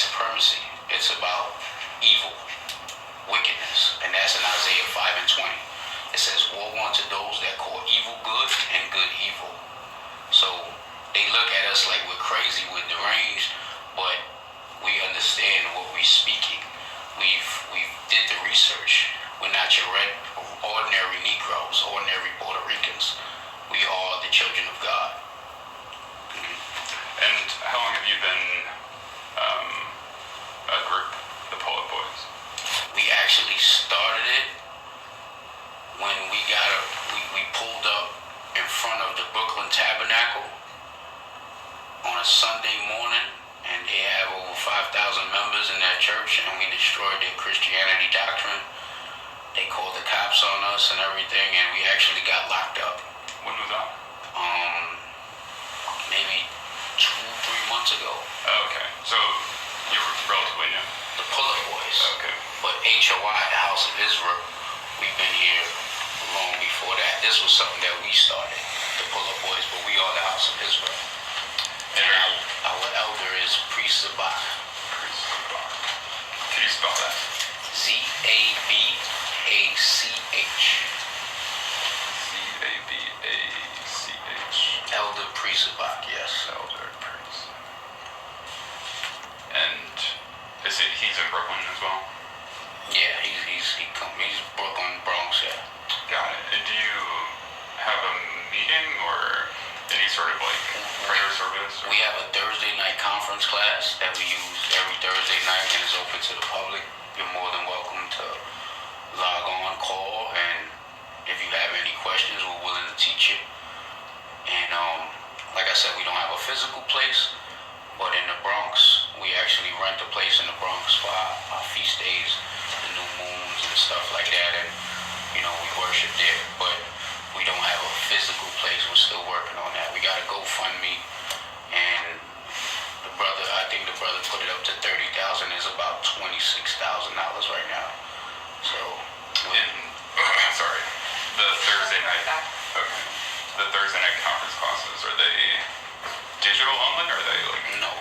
supremacy. It's about evil, wickedness, and that's in Isaiah 5 and 20. It says, woe unto those that call evil good and good evil. So they look at us like we're crazy, we're deranged, but we understand what we're speaking. We've did the research. We're not your ordinary Negroes, ordinary Puerto Ricans. We are the children of God. And how long have you been a group, the Pull-Up Boys? We actually started it when we pulled up in front of the Brooklyn Tabernacle on a Sunday morning, and they have over 5,000 members in that church, and we destroyed their Christianity doctrine. They called the cops on us and everything, and we actually got locked up. When was that? Maybe 2-3 months ago. Oh, okay. So you were relatively new. The Pull-Up Boys. Okay. But HOI, the House of Israel, we've been here long before that. This was something that we started, the Pull-Up Boys, but we are the House of Israel. And our elder is Priest Zabak. Priest Zabak. Can you spell that? Z-A-B-A-C-H. Z-A-B-A-C-H. Elder Priest Zabak, yes. Elder Priest. And he's in Brooklyn as well? Yeah, he's Brooklyn, Bronx, yeah. Got it. And do you have a meeting or any sort of like prayer service? We have a Thursday night conference class that we use every Thursday night, and it's open to the public. You're more than welcome to log on, call, and if you have any questions, we're willing to teach you. And like I said, we don't have a physical place, but in the Bronx, we actually rent a place in the Bronx for our feast days, the new moons and stuff like that, and we worship there, but we don't have a physical place. We're still working on that. We got a GoFundMe, and I think the brother put it up to $30,000. It's about $26,000 right now. So, sorry, the Thursday night. Okay, the Thursday night conference classes, are they digital only, or are they like? No,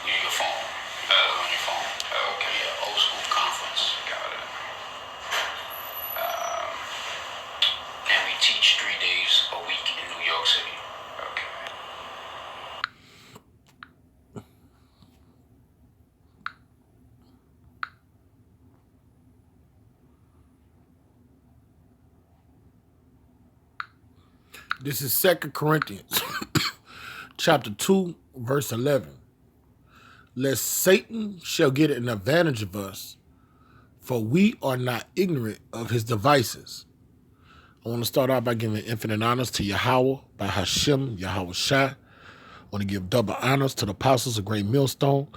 your phone. On your phone. Okay. Yeah, old school conference. Got it. And we teach 3 days a week in New York City. Okay. This is 2 Corinthians chapter 2, verse 11. Lest Satan shall get an advantage of us, for we are not ignorant of his devices. I want to start out by giving infinite honors to Yahweh, by Hashem, Yahweh Shai. I want to give double honors to the apostles of Great Millstone.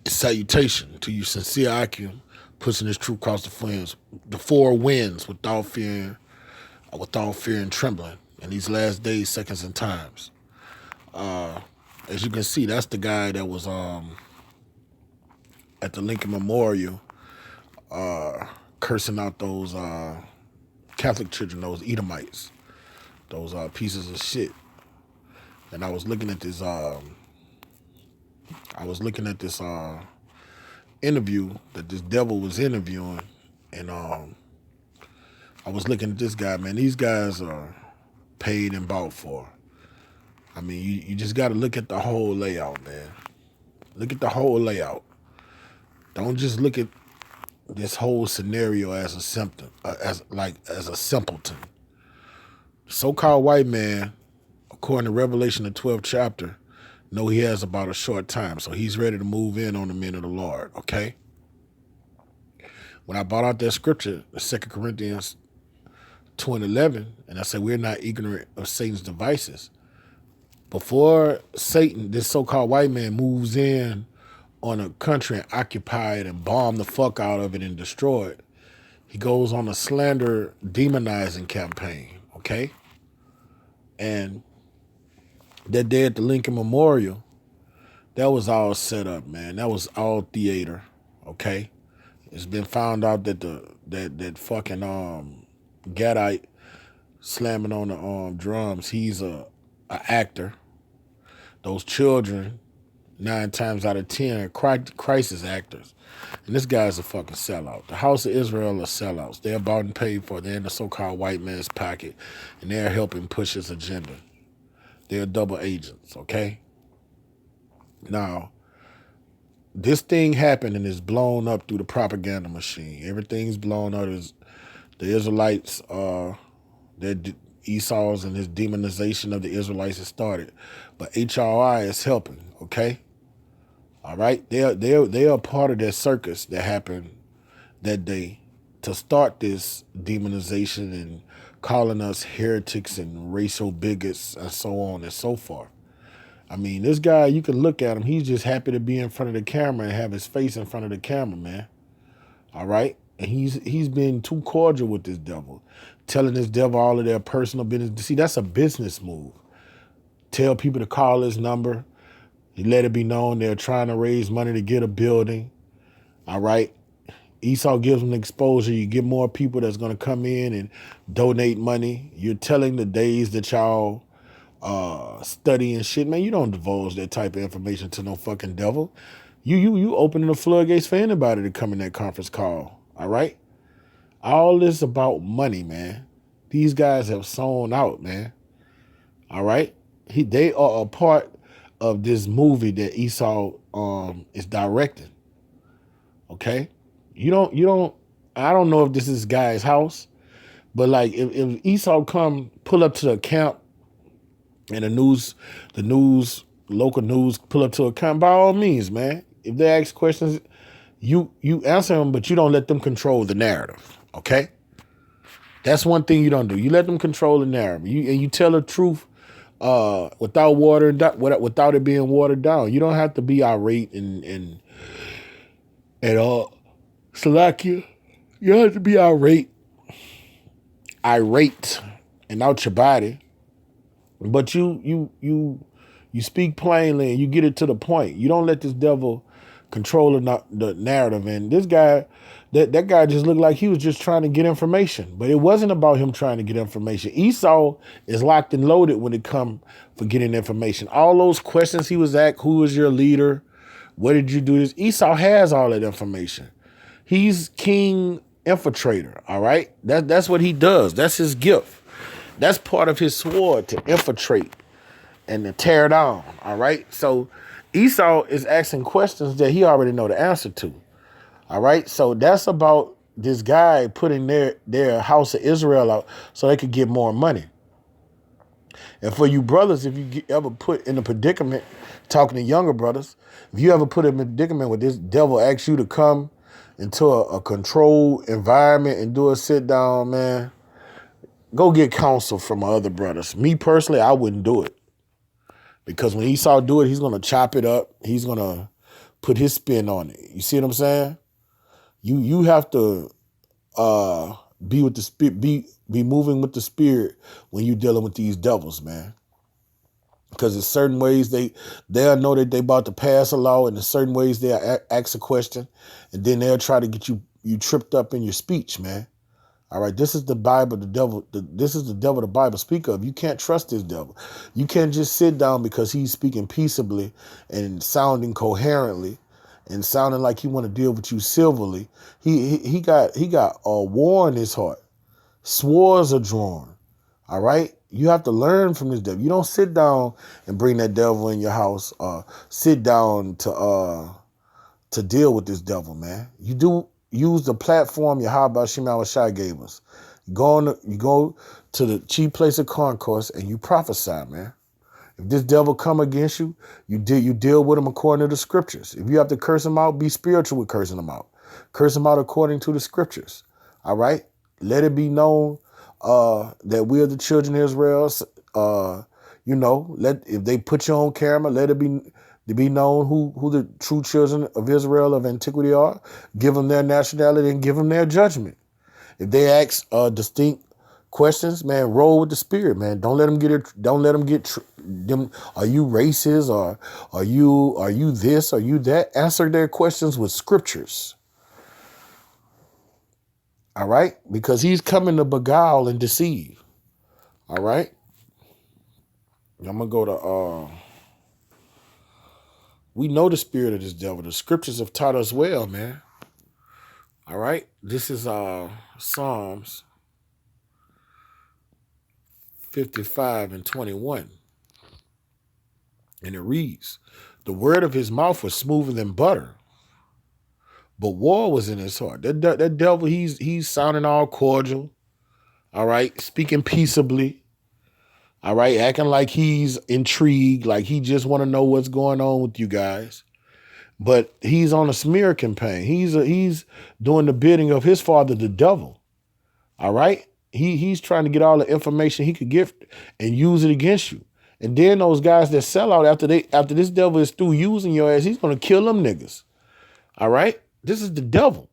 Salutation to you, sincere Akim, pushing this truth across the four winds without fear and trembling in these last days, seconds, and times. As you can see, that's the guy that was at the Lincoln Memorial cursing out those Catholic children, those Edomites, those pieces of shit. And I was looking at this interview that this devil was interviewing, and I was looking at this guy, man. These guys are paid and bought for. I mean, you just got to look at the whole layout, man. Look at the whole layout. Don't just look at this whole scenario as a symptom, as a simpleton. The so-called white man, according to Revelation, the 12th chapter, know he has about a short time, so he's ready to move in on the men of the Lord, okay? When I brought out that scripture, 2 Corinthians 2:11, and I said we're not ignorant of Satan's devices. Before Satan, this so-called white man, moves in on a country and occupy it and bomb the fuck out of it and destroy it, he goes on a slander demonizing campaign, okay? And that day at the Lincoln Memorial, that was all set up, man. That was all theater, okay? It's been found out that that fucking Gadite slamming on the drums, he's a actor. Those children 9 times out of 10 are crisis actors. And this guy's a fucking sellout. The House of Israel are sellouts. They're bought and paid for. They're in the so-called white man's pocket, and they're helping push his agenda. They're double agents, okay? Now, this thing happened and is blown up through the propaganda machine. Everything's blown up. The Israelites, Esau's and his demonization of the Israelites has started. But HRI is helping, okay? All right? They are part of that circus that happened that day to start this demonization and calling us heretics and racial bigots and so on and so forth. I mean, this guy, you can look at him. He's just happy to be in front of the camera and have his face in front of the camera, man. All right? And he's been too cordial with this devil, telling this devil all of their personal business. See, that's a business move. Tell people to call his number. He let it be known they're trying to raise money to get a building. All right? Esau gives them exposure. You get more people that's going to come in and donate money. You're telling the days that y'all study and shit, man. You don't divulge that type of information to no fucking devil. You opening the floodgates for anybody to come in that conference call. All right? All this about money, man. These guys have sold out, man. All right? They are a part of this movie that Esau is directing. Okay? I don't know if this is guy's house, but like if Esau come pull up to the camp and the local news pull up to a camp, by all means, man. If they ask questions, you answer them, but you don't let them control the narrative. Okay? That's one thing you don't do. You let them control the narrative. You tell the truth without it being watered down. You don't have to be irate and all. Salakia, you don't have to be irate and out your body, but you speak plainly and you get it to the point. You don't let this devil control the narrative. And this guy, that guy just looked like he was just trying to get information, but it wasn't about him trying to get information. Esau is locked and loaded when it comes for getting information. All those questions he was asked, who is your leader? What did you do this? Esau has all that information. He's king infiltrator, all right? That's what he does. That's his gift. That's part of his sword, to infiltrate and to tear down, all right? So Esau is asking questions that he already know the answer to, all right? So that's about this guy putting their House of Israel out so they could get more money. And for you brothers, if you ever put in a predicament, talking to younger brothers, if you ever put in a predicament where this devil asks you to come into a controlled environment and do a sit down, man, go get counsel from other brothers. Me personally, I wouldn't do it. Because when Esau do it, he's going to chop it up. He's going to put his spin on it. You see what I'm saying? You have to be with the spirit, be moving with the spirit when you're dealing with these devils, man. Because in certain ways they'll know that they about to pass a law, and in certain ways they'll ask a question, and then they'll try to get you tripped up in your speech, man. All right, this is the Bible, this is the devil the Bible speak of. You can't trust this devil. You can't just sit down because he's speaking peaceably and sounding coherently and sounding like he want to deal with you civilly. He got a war in his heart. Swords are drawn. All right? You have to learn from this devil. You don't sit down and bring that devil in your house. Sit down to deal with this devil, man. You do use the platform Yahweh Shema Shai gave us. You go to the chief place of concourse and you prophesy, man. If this devil come against you, you deal with him according to the scriptures. If you have to curse him out, be spiritual with cursing him out. Curse him out according to the scriptures. All right? Let it be known that we are the children of Israel. If they put you on camera, let it be known who the true children of Israel of antiquity are. Give them their nationality and give them their judgment. If they ask distinct questions, man, roll with the spirit, man. Don't let them get it. Don't let them get them. Are you racist, or are you this? Are you that? Answer their questions with scriptures. All right, because he's coming to beguile and deceive. All right, I'm gonna go to We know the spirit of this devil. The scriptures have taught us well, man. All right. This is Psalms 55:21. And it reads, the word of his mouth was smoother than butter, but war was in his heart. That devil, he's sounding all cordial, all right, speaking peaceably, all right, acting like he's intrigued, like he just want to know what's going on with you guys. But he's on a smear campaign. He's doing the bidding of his father, the devil, all right? He's trying to get all the information he could get and use it against you. And then those guys that sell out after this devil is through using your ass, he's gonna kill them niggas. All right? This is the devil.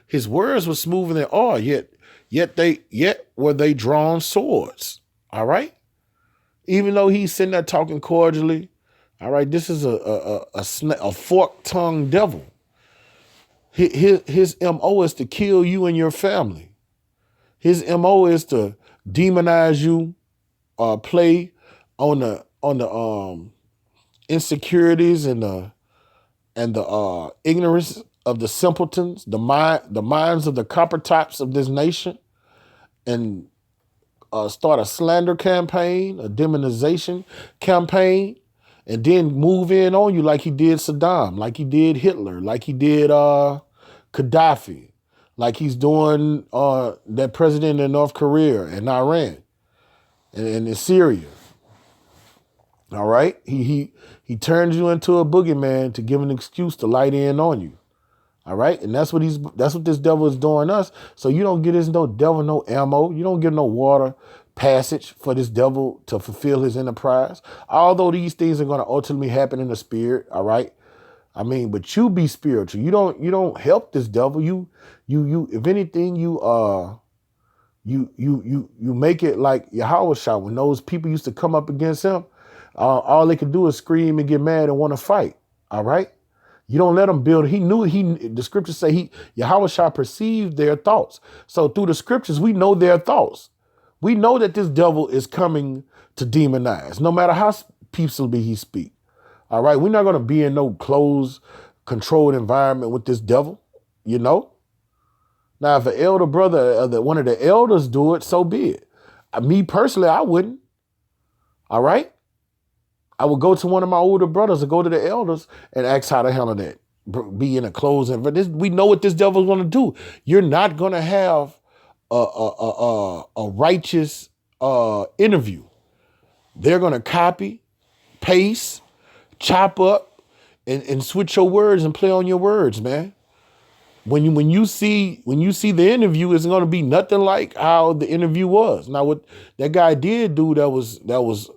His words were smoother than oil, yet were they drawn swords. All right? Even though he's sitting there talking cordially, all right, this is a fork-tongued devil. His MO is to kill you and your family. His MO is to demonize you, play on the insecurities and the ignorance of the simpletons, the minds of the copper tops of this nation, and start a slander campaign, a demonization campaign, and then move in on you like he did Saddam, like he did Hitler, like he did Gaddafi, like he's doing that president in North Korea and Iran and in Syria. All right, he turns you into a boogeyman to give an excuse to light in on you. All right, and that's what this devil is doing us. So you don't get this devil no ammo. You don't get no water passage for this devil to fulfill his enterprise. Although these things are going to ultimately happen in the spirit. All right, I mean, but you be spiritual. You don't help this devil. You if anything, you make it like Yahweh Shah when those people used to come up against him. All they could do is scream and get mad and want to fight. All right. You don't let them build. The scriptures say Yahweh Shah perceived their thoughts. So through the scriptures, we know their thoughts. We know that this devil is coming to demonize, no matter how peaceably he speak. All right. We're not going to be in no closed, controlled environment with this devil, you know. Now, if an elder brother, one of the elders do it, so be it. Me personally, I wouldn't. All right. I would go to one of my older brothers or go to the elders and ask how to handle that. Be in a closed environment. We know what this devil's going to do. You're not going to have a righteous interview. They're going to copy, paste, chop up, and switch your words and play on your words, man. When you see the interview, it's going to be nothing like how the interview was. Now, what that guy did do that was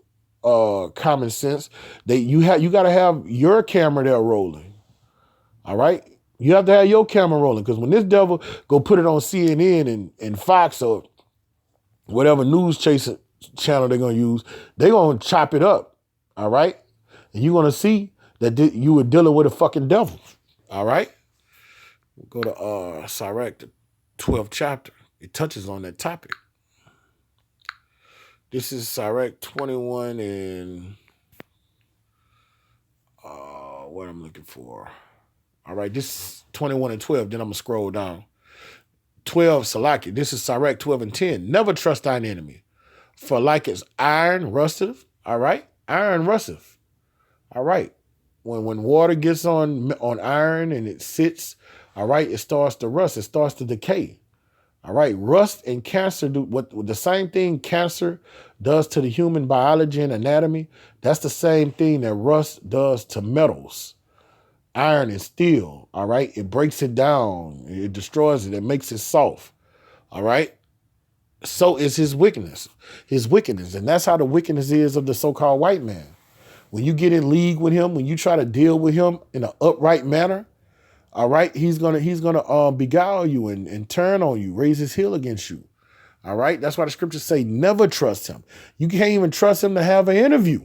common sense. You got to have your camera there rolling. All right, you have to have your camera rolling because when this devil go put it on CNN and Fox or whatever news chasing channel they're gonna use, they're gonna chop it up. All right, and you're gonna see that you were dealing with a fucking devil. All right, we'll go to Sirach, the 12th chapter. It touches on that topic. This is Sirach 21 and what I'm looking for. All right, this is 21 and 12. Then I'm going to scroll down. 12, Salaki. This is Sirach 12 and 10. Never trust thine enemy, for like as iron rusteth. All right, iron rusteth. All right, when water gets on iron and it sits, all right, it starts to rust. It starts to decay. All right, rust and cancer do what the same thing cancer does to the human biology and anatomy. That's the same thing that rust does to metals, iron and steel. All right, it breaks it down, it destroys it, it makes it soft. All right, so is his wickedness, and that's how the wickedness is of the so-called white man. When you get in league with him, when you try to deal with him in an upright manner, all right, he's gonna beguile you and turn on you, raise his heel against you. All right, that's why the scriptures say never trust him. You can't even trust him to have an interview.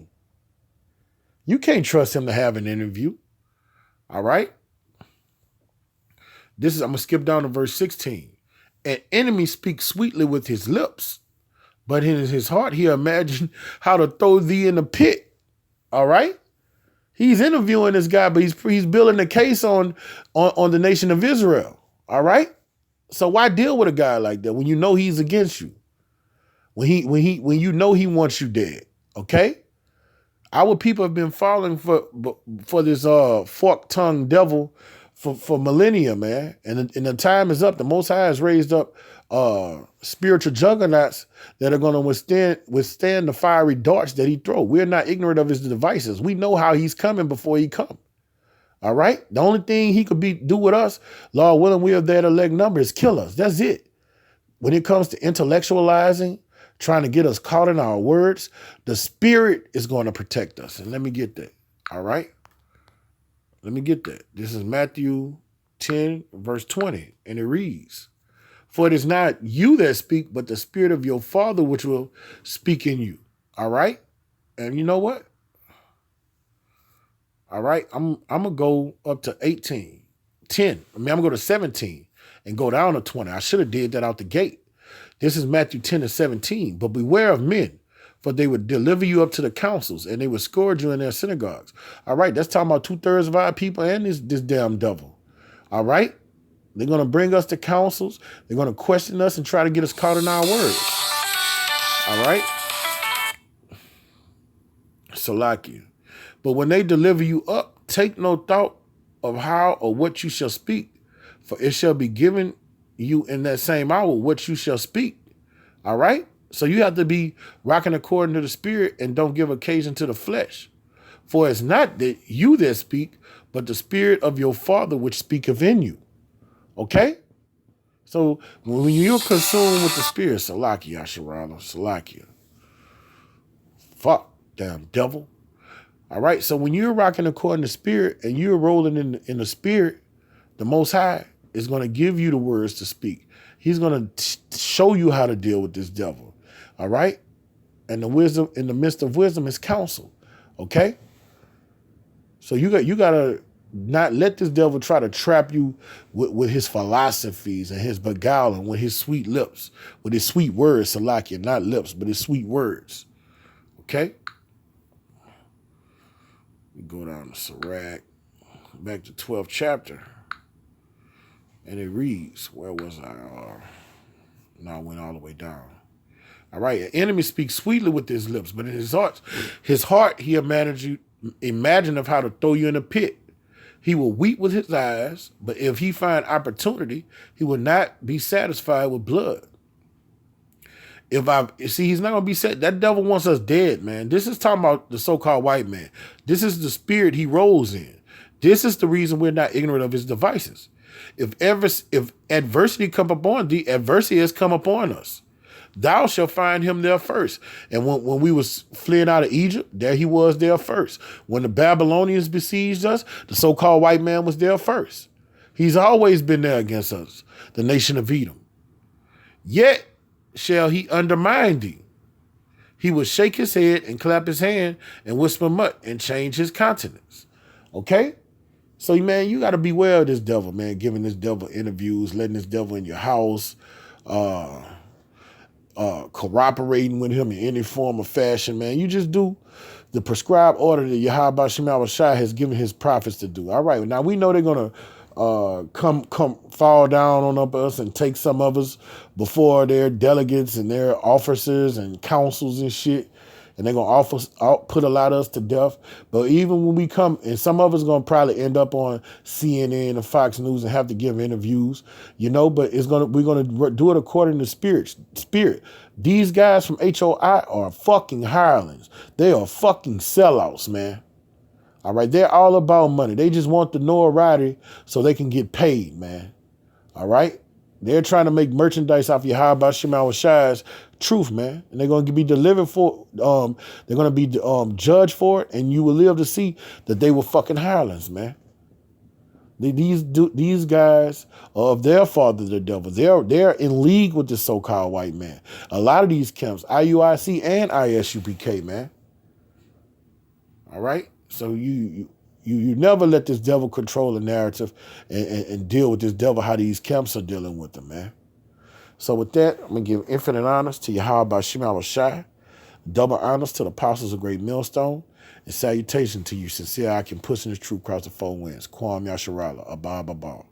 You can't trust him to have an interview. All right. I'm gonna skip down to verse 16. An enemy speaks sweetly with his lips, but in his heart he imagined how to throw thee in the pit. All right. He's interviewing this guy, but he's building a case on the nation of Israel. All right. So why deal with a guy like that when you know he's against you? When you know he wants you dead. Okay. Our people have been falling for this fork-tongued devil for millennia, man. And the time is up. The Most High has raised up spiritual juggernauts that are going to withstand the fiery darts that he throws. We're not ignorant of his devices. We know how he's coming before he comes. All right? The only thing he could do with us, Lord willing, we are there to elect number, is kill us. That's it. When it comes to intellectualizing, trying to get us caught in our words, the Spirit is going to protect us. And let me get that. All right? Let me get that. This is Matthew 10, verse 20. And it reads, "For it is not you that speak, but the Spirit of your Father which will speak in you." All right? And you know what? All right? I'm going to go up to 18. 10. I'm going to go to 17 and go down to 20. I should have did that out the gate. This is Matthew 10 and 17. "But beware of men, for they would deliver you up to the councils, and they would scourge you in their synagogues." All right, that's talking about 2/3 of our people and this damn devil. All right? They're going to bring us to councils. They're going to question us and try to get us caught in our words. All right? Salakia. "But when they deliver you up, take no thought of how or what you shall speak, for it shall be given you in that same hour what you shall speak." All right? So you have to be rocking according to the Spirit and don't give occasion to the flesh. "For it's not that you that speak, but the Spirit of your Father which speaketh in you." Okay? So when you're consumed with the Spirit, Salakia, Asherala, Salakia. Fuck, damn devil. All right? So when you're rocking according to the Spirit and you're rolling in the Spirit, the Most High is going to give you the words to speak. He's going to show you how to deal with this devil. All right? And the wisdom, in the midst of wisdom, is counsel. Okay? So you got to not let this devil try to trap you with his philosophies and his beguiling, with his sweet lips, with his sweet words, Salakia, not lips, but his sweet words. Okay? We go down to Sirach, back to 12th chapter. And it reads, where was I? No, I went all the way down. All right, "An enemy speaks sweetly with his lips, but in his heart he imagine of how to throw you in a pit. He will weep with his eyes, but if he find opportunity, he will not be satisfied with blood." He's not going to be set. That devil wants us dead, man. This is talking about the so-called white man. This is the spirit he rolls in. This is the reason we're not ignorant of his devices. If adversity come upon thee, adversity has come upon us. Thou shalt find him there first. And when we was fleeing out of Egypt, there he was there first. When the Babylonians besieged us, the so-called white man was there first. He's always been there against us, the nation of Edom. "Yet shall he undermine thee. He will shake his head and clap his hand and whisper much and change his countenance." Okay? So, man, you got to beware of this devil, man, giving this devil interviews, letting this devil in your house, cooperating with him in any form or fashion, man. You just do the prescribed order that Yahweh Shema Shai has given his prophets to do. All right, now we know they're going to come fall down on us and take some of us before their delegates and their officers and councils and shit. And they're going to put a lot of us to death. But even when we come, and some of us going to probably end up on CNN and Fox News and have to give interviews, but we're going to do it according to spirit. These guys from HOI are fucking hirelings. They are fucking sellouts, man. All right. They're all about money. They just want the notoriety so they can get paid, man. All right. They're trying to make merchandise off Yahweh Shema Shai's truth, man. And they're going to be delivered for, they're going to be judged for it. And you will live to see that they were fucking hirelings, man. These guys are of their father, the devil. They're in league with this so-called white man. A lot of these camps, IUIC and ISUPK, man. All right. So you never let this devil control the narrative and deal with this devil how these camps are dealing with them, man. So with that, I'm going to give infinite honors to Yahweh Shema Shai. Double honors to the apostles of Great Millstone, and salutation to you, sincere I can pushing this truth across the four winds. Kwam Yasharala, Abba Abba.